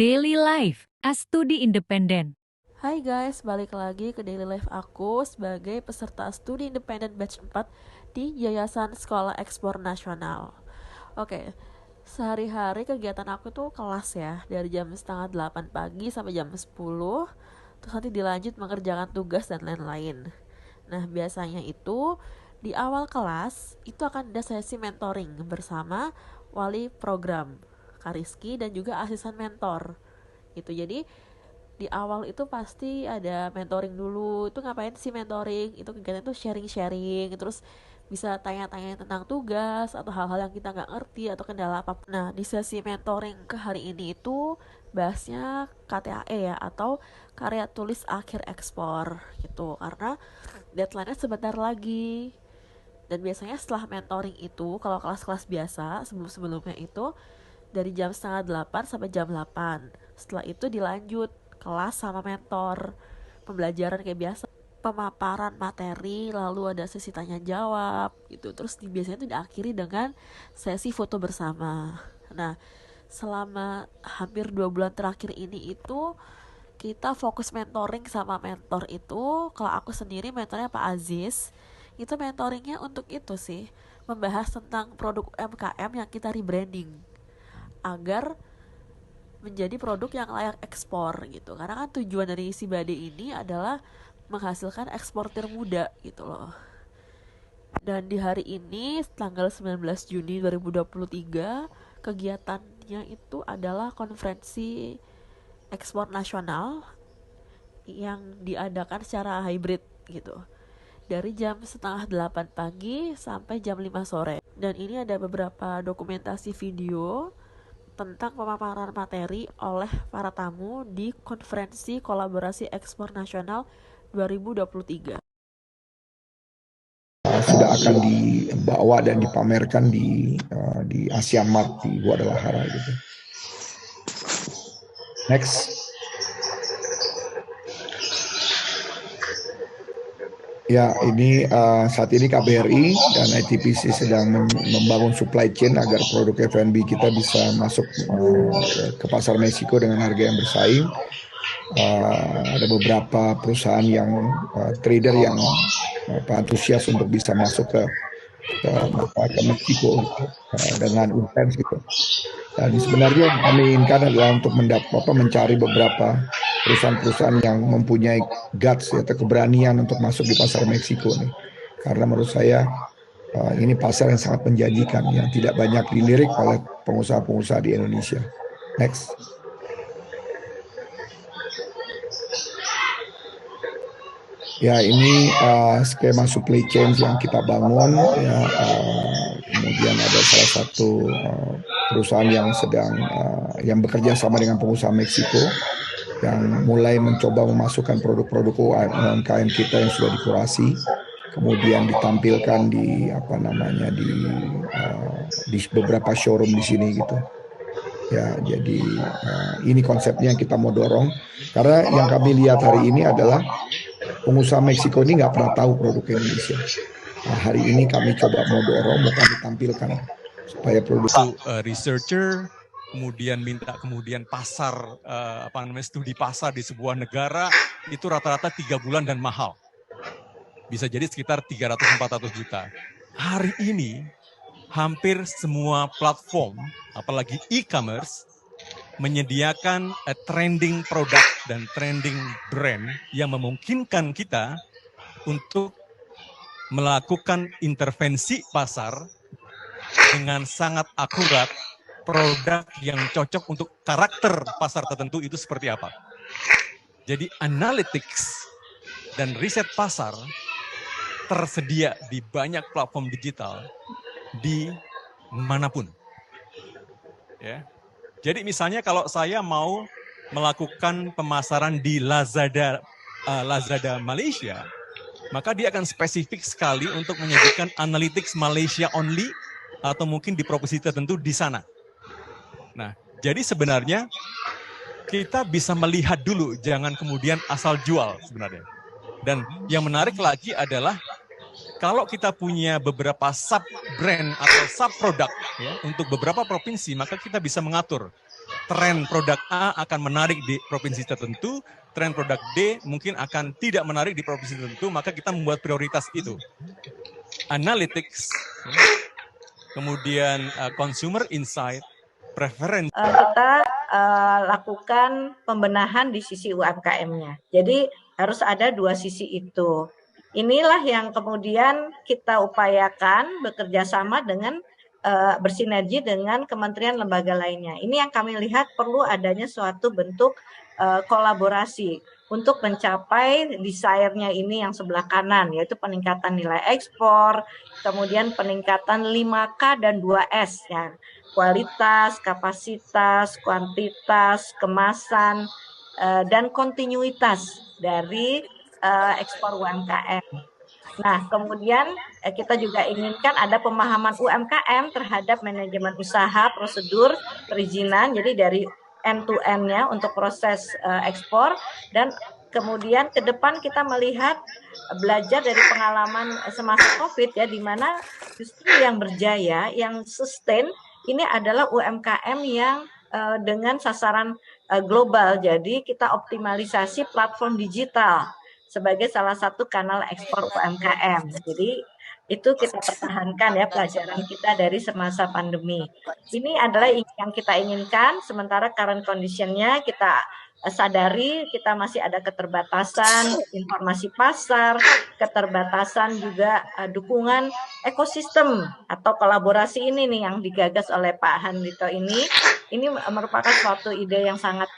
Daily Life, a studi independen. Hai guys, balik lagi ke daily life aku sebagai peserta studi independen batch 4 di Yayasan Sekolah Ekspor Nasional. Oke, sehari-hari kegiatan aku tuh kelas ya, dari jam setengah 8 pagi sampai jam 10, terus nanti dilanjut mengerjakan tugas dan lain-lain. Nah, biasanya itu di awal kelas itu akan ada sesi mentoring bersama wali program, Kariski, dan juga asisten mentor. Gitu, jadi di awal itu pasti ada mentoring dulu. Itu ngapain sih mentoring? Itu kegiatan itu sharing-sharing, terus bisa tanya-tanya tentang tugas atau hal-hal yang kita nggak ngerti atau kendala apa. Nah, di sesi mentoring ke hari ini itu bahasnya KTAE ya, atau karya tulis akhir ekspor gitu, karena deadline-nya sebentar lagi. Dan biasanya setelah mentoring itu, kalau kelas-kelas biasa sebelum-sebelumnya itu dari jam setengah 8 sampai jam 8. Setelah itu dilanjut kelas sama mentor, pembelajaran kayak biasa, pemaparan materi, lalu ada sesi tanya jawab gitu. Terus biasanya itu diakhiri dengan sesi foto bersama. Nah, selama hampir 2 bulan terakhir ini itu kita fokus mentoring sama mentor itu. Kalau aku sendiri mentornya Pak Aziz, itu mentoringnya untuk itu sih, membahas tentang produk UMKM yang kita rebranding agar menjadi produk yang layak ekspor gitu. Karena kan tujuan dari si Bade ini adalah menghasilkan eksportir muda gitu loh. Dan di hari ini tanggal 19 Juni 2023 kegiatannya itu adalah konferensi ekspor nasional yang diadakan secara hybrid gitu, dari jam setengah 8 pagi sampai jam 5 sore. Dan ini ada beberapa dokumentasi video tentang pemaparan materi oleh para tamu di konferensi kolaborasi ekspor nasional 2023. Sudah akan dibawa dan dipamerkan di Asia Mart di Guadalajara gitu. Next. Ya, ini saat ini KBRI dan ITPC sedang membangun supply chain agar produk F&B kita bisa masuk ke pasar Meksiko dengan harga yang bersaing. Ada beberapa perusahaan yang trader yang antusias untuk bisa masuk ke Meksiko dengan intens gitu. Dan sebenarnya yang kami inginkan adalah untuk mencari beberapa perusahaan-perusahaan yang mempunyai guts atau keberanian untuk masuk di pasar Meksiko nih. Karena menurut saya ini pasar yang sangat menjanjikan, yang tidak banyak dilirik oleh pengusaha-pengusaha di Indonesia. Next. Ya, ini skema supply chain yang kita bangun ya. Kemudian ada salah satu perusahaan yang sedang yang bekerja sama dengan pengusaha Meksiko yang mulai mencoba memasukkan produk-produk UMKM kita yang sudah dikurasi, kemudian ditampilkan di di beberapa showroom di sini gitu. Ya, jadi ini konsepnya yang kita mau dorong, karena yang kami lihat hari ini adalah pengusaha Meksiko ini nggak pernah tahu produk Indonesia. Nah, hari ini kami coba mau dorong, mau kami tampilkan supaya produk researcher, kemudian pasar studi pasar di sebuah negara itu rata-rata 3 bulan dan mahal. Bisa jadi sekitar 300-400 juta. Hari ini hampir semua platform, apalagi e-commerce, menyediakan trending produk dan trending brand yang memungkinkan kita untuk melakukan intervensi pasar dengan sangat akurat. Produk yang cocok untuk karakter pasar tertentu itu seperti apa. Jadi analytics dan riset pasar tersedia di banyak platform digital di manapun. Ya. Jadi misalnya kalau saya mau melakukan pemasaran di Lazada Malaysia, maka dia akan spesifik sekali untuk menyajikan analytics Malaysia only atau mungkin di proposisi tertentu di sana. Nah, jadi sebenarnya kita bisa melihat dulu, jangan kemudian asal jual sebenarnya. Dan yang menarik lagi adalah kalau kita punya beberapa sub-brand atau sub-produk ya, untuk beberapa provinsi, maka kita bisa mengatur tren produk A akan menarik di provinsi tertentu, tren produk D mungkin akan tidak menarik di provinsi tertentu, maka kita membuat prioritas itu. Analytics, kemudian consumer insight, preference. Kita lakukan pembenahan di sisi UMKM-nya. Jadi harus ada dua sisi itu. Inilah yang kemudian kita upayakan bekerja sama dengan bersinergi dengan kementerian lembaga lainnya. Ini yang kami lihat perlu adanya suatu bentuk kolaborasi untuk mencapai desire-nya ini yang sebelah kanan, yaitu peningkatan nilai ekspor, kemudian peningkatan 5K dan 2S, ya, kualitas, kapasitas, kuantitas, kemasan, dan kontinuitas dari ekspor UMKM. Nah, kemudian kita juga inginkan ada pemahaman UMKM terhadap manajemen usaha, prosedur, perizinan, jadi dari end to end-nya untuk proses ekspor, dan kemudian ke depan kita melihat belajar dari pengalaman semasa COVID ya, di mana justru yang berjaya, yang sustain ini adalah UMKM yang dengan sasaran global. Jadi kita optimalisasi platform digital sebagai salah satu kanal ekspor UMKM. Jadi itu kita pertahankan ya pelajaran kita dari semasa pandemi. Ini adalah yang kita inginkan, sementara current condition-nya kita sadari kita masih ada keterbatasan informasi pasar, keterbatasan juga dukungan ekosistem atau kolaborasi ini nih yang digagas oleh Pak Handito ini merupakan suatu ide yang sangat